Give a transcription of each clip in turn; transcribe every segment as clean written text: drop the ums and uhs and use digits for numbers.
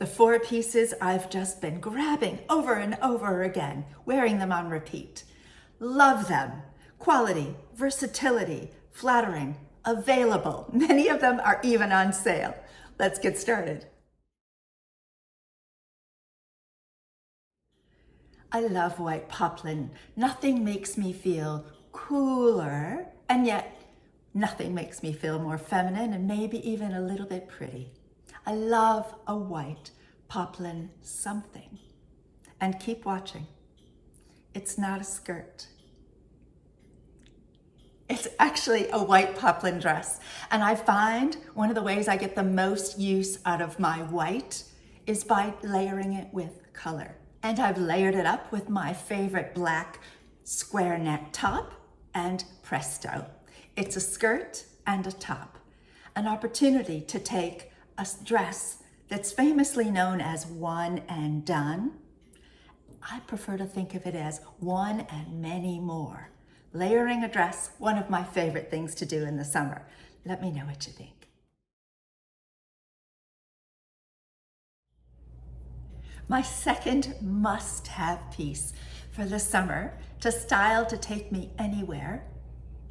The 4 pieces I've just been grabbing over and over again, wearing them on repeat. Love them. Quality, versatility, flattering, available. Many of them are even on sale. Let's get started. I love white poplin. Nothing makes me feel cooler, and yet nothing makes me feel more feminine and maybe even a little bit pretty. I love a white poplin something. And keep watching. It's not a skirt. It's actually a white poplin dress. And I find one of the ways I get the most use out of my white is by layering it with color. And I've layered it up with my favorite black square neck top, and presto. It's a skirt and a top. An opportunity to take a dress that's famously known as one and done. I prefer to think of it as one and many more. Layering a dress, one of my favorite things to do in the summer. Let me know what you think. My second must-have piece for the summer to style to take me anywhere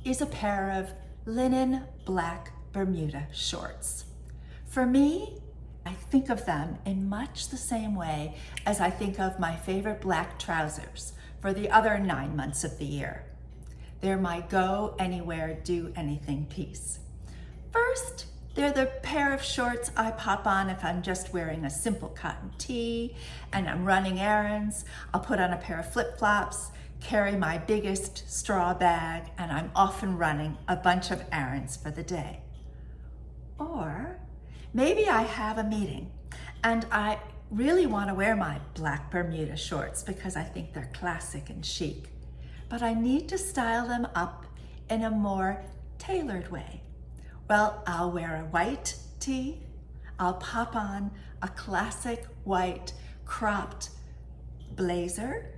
is a pair of linen black Bermuda shorts. For me, I think of them in much the same way as I think of my favorite black trousers for the other 9 months of the year. They're my go anywhere, do anything piece. First, they're the pair of shorts I pop on if I'm just wearing a simple cotton tee and I'm running errands. I'll put on a pair of flip-flops, carry my biggest straw bag, and I'm off and running a bunch of errands for the day. Or maybe I have a meeting and I really want to wear my black Bermuda shorts because I think they're classic and chic, but I need to style them up in a more tailored way. Well, I'll wear a white tee, I'll pop on a classic white cropped blazer,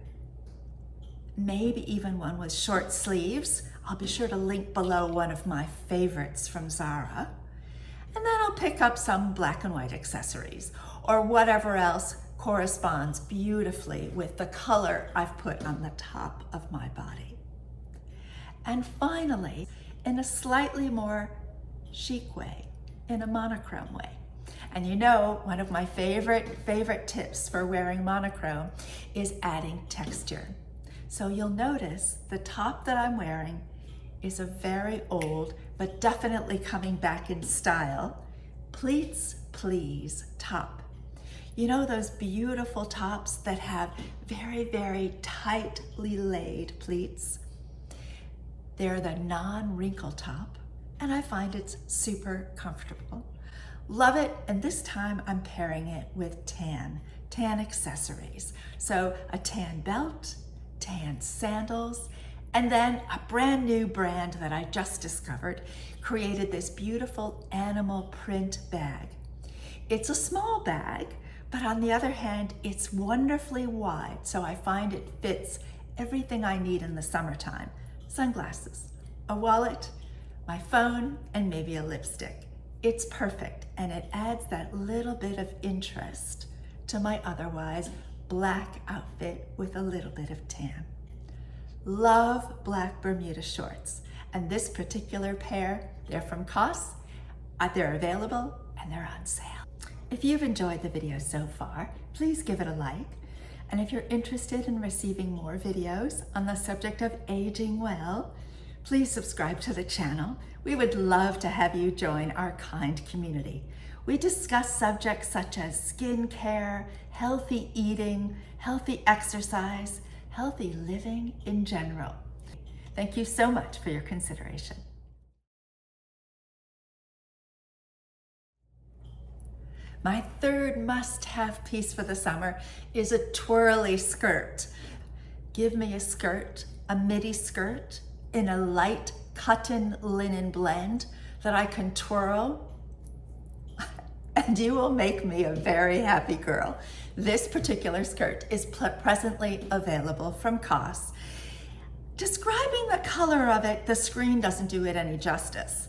maybe even one with short sleeves. I'll be sure to link below one of my favorites from Zara. And then I'll pick up some black and white accessories or whatever else corresponds beautifully with the color I've put on the top of my body. And finally, in a slightly more chic way, in a monochrome way. And you know, one of my favorite tips for wearing monochrome is adding texture. So you'll notice the top that I'm wearing is a very old, but definitely coming back in style, pleats please top. You know those beautiful tops that have very, very tightly laid pleats? They're the non-wrinkle top, and I find it's super comfortable. Love it, and this time I'm pairing it with tan accessories. So a tan belt, tan sandals, and then a brand new brand that I just discovered created this beautiful animal print bag. It's a small bag, but on the other hand, it's wonderfully wide, so I find it fits everything I need in the summertime. Sunglasses, a wallet, my phone, and maybe a lipstick. It's perfect, and it adds that little bit of interest to my otherwise black outfit with a little bit of tan. Love black Bermuda shorts, and this particular pair, they're from COS, they're available and they're on sale. If you've enjoyed the video so far, please give it a like, and if you're interested in receiving more videos on the subject of aging well, please subscribe to the channel. We would love to have you join our kind community. We discuss subjects such as skincare, healthy eating, healthy exercise, healthy living in general. Thank you so much for your consideration. My third must-have piece for the summer is a twirly skirt. Give me a skirt, a midi skirt, in a light cotton linen blend that I can twirl, and you will make me a very happy girl. This particular skirt is presently available from COS. Describing the color of it, the screen doesn't do it any justice.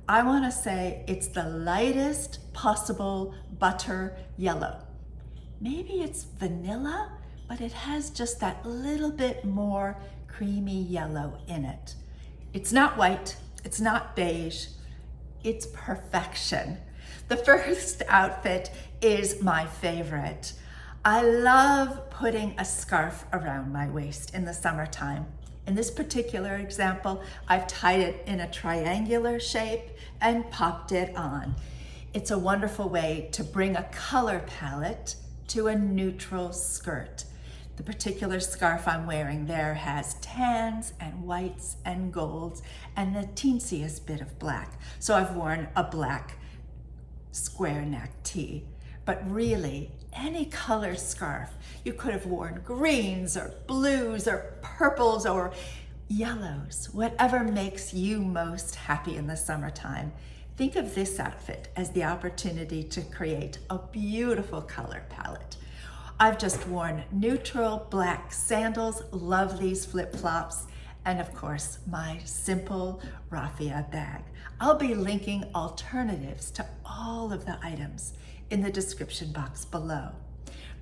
I want to say it's the lightest possible butter yellow. maybe it's vanilla, but it has just that little bit more creamy yellow in it. It's not white, it's not beige, it's perfection. The first outfit is my favorite. I love putting a scarf around my waist in the summertime. In this particular example, I've tied it in a triangular shape and popped it on. It's a wonderful way to bring a color palette to a neutral skirt. The particular scarf I'm wearing there has tans and whites and golds and the teensiest bit of black. So I've worn a black square neck tee, but really any colored scarf. You could have worn greens or blues or purples or yellows, whatever makes you most happy in the summertime. Think of this outfit as the opportunity to create a beautiful color palette. I've just worn neutral black sandals, love these flip-flops, and of course, my simple raffia bag. I'll be linking alternatives to all of the items in the description box below.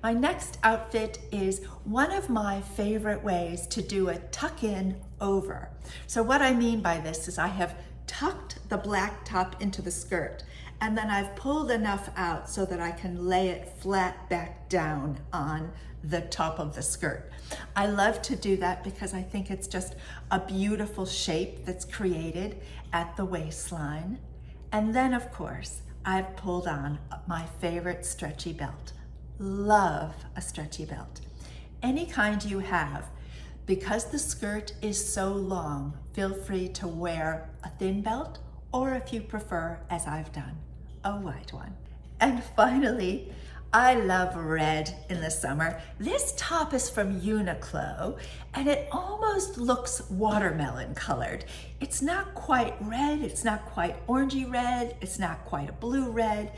My next outfit is one of my favorite ways to do a tuck-in over. So what I mean by this is I have tucked the black top into the skirt, and then I've pulled enough out so that I can lay it flat back down on the top of the skirt. I love to do that because I think it's just a beautiful shape that's created at the waistline. And then of course, I've pulled on my favorite stretchy belt. Love a stretchy belt. Any kind you have. Because the skirt is so long, feel free to wear a thin belt, or if you prefer, as I've done, a wide one. And finally, I love red in the summer. This top is from Uniqlo, and it almost looks watermelon colored. It's not quite red, it's not quite orangey red, it's not quite a blue red.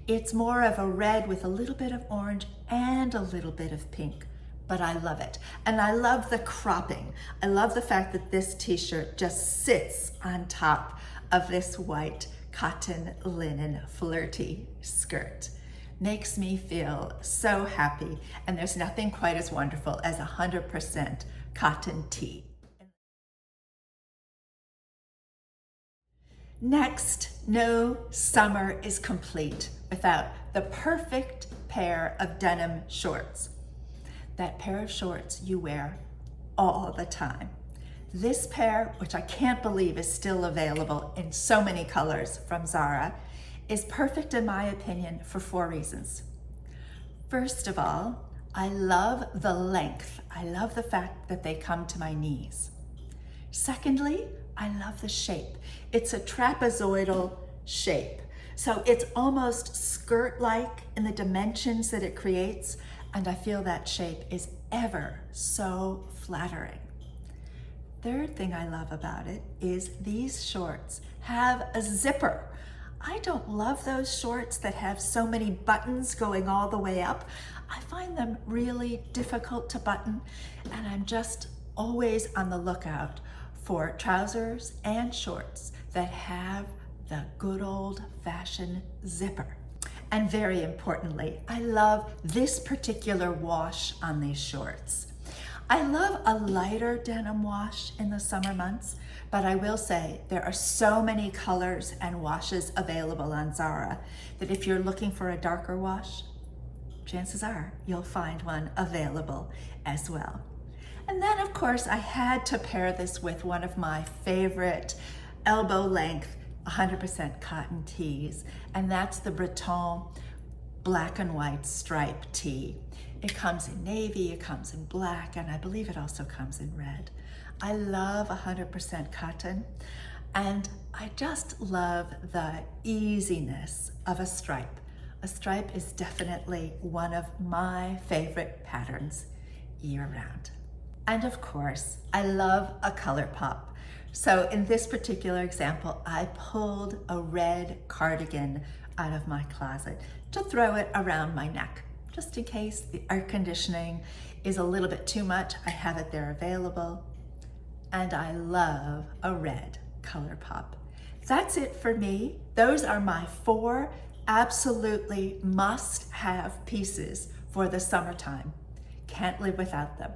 It's more of a red with a little bit of orange and a little bit of pink. But I love it. And I love the cropping. I love the fact that this t-shirt just sits on top of this white cotton linen flirty skirt. Makes me feel so happy. And there's nothing quite as wonderful as 100% cotton tee. Next, no summer is complete without the perfect pair of denim shorts. That pair of shorts you wear all the time. This pair, which I can't believe is still available in so many colors from Zara, is perfect in my opinion for 4 reasons. First of all, I love the length. I love the fact that they come to my knees. Secondly, I love the shape. It's a trapezoidal shape. So it's almost skirt-like in the dimensions that it creates, and I feel that shape is ever so flattering. Third thing I love about it is these shorts have a zipper. I don't love those shorts that have so many buttons going all the way up. I find them really difficult to button, and I'm just always on the lookout for trousers and shorts that have the good old-fashioned zipper. And very importantly, I love this particular wash on these shorts. I love a lighter denim wash in the summer months, but I will say there are so many colors and washes available on Zara that if you're looking for a darker wash, chances are you'll find one available as well. And then of course I had to pair this with one of my favorite elbow length 100% cotton tees, and that's the Breton black and white stripe tee. It comes in navy, it comes in black, and I believe it also comes in red. I love 100% cotton, and I just love the easiness of a stripe. A stripe is definitely one of my favorite patterns year-round. And of course, I love a color pop. So in this particular example, I pulled a red cardigan out of my closet to throw it around my neck. Just in case the air conditioning is a little bit too much, I have it there available. And I love a red color pop. That's it for me. Those are my 4 Absolutely must have pieces for the summertime. Can't live without them.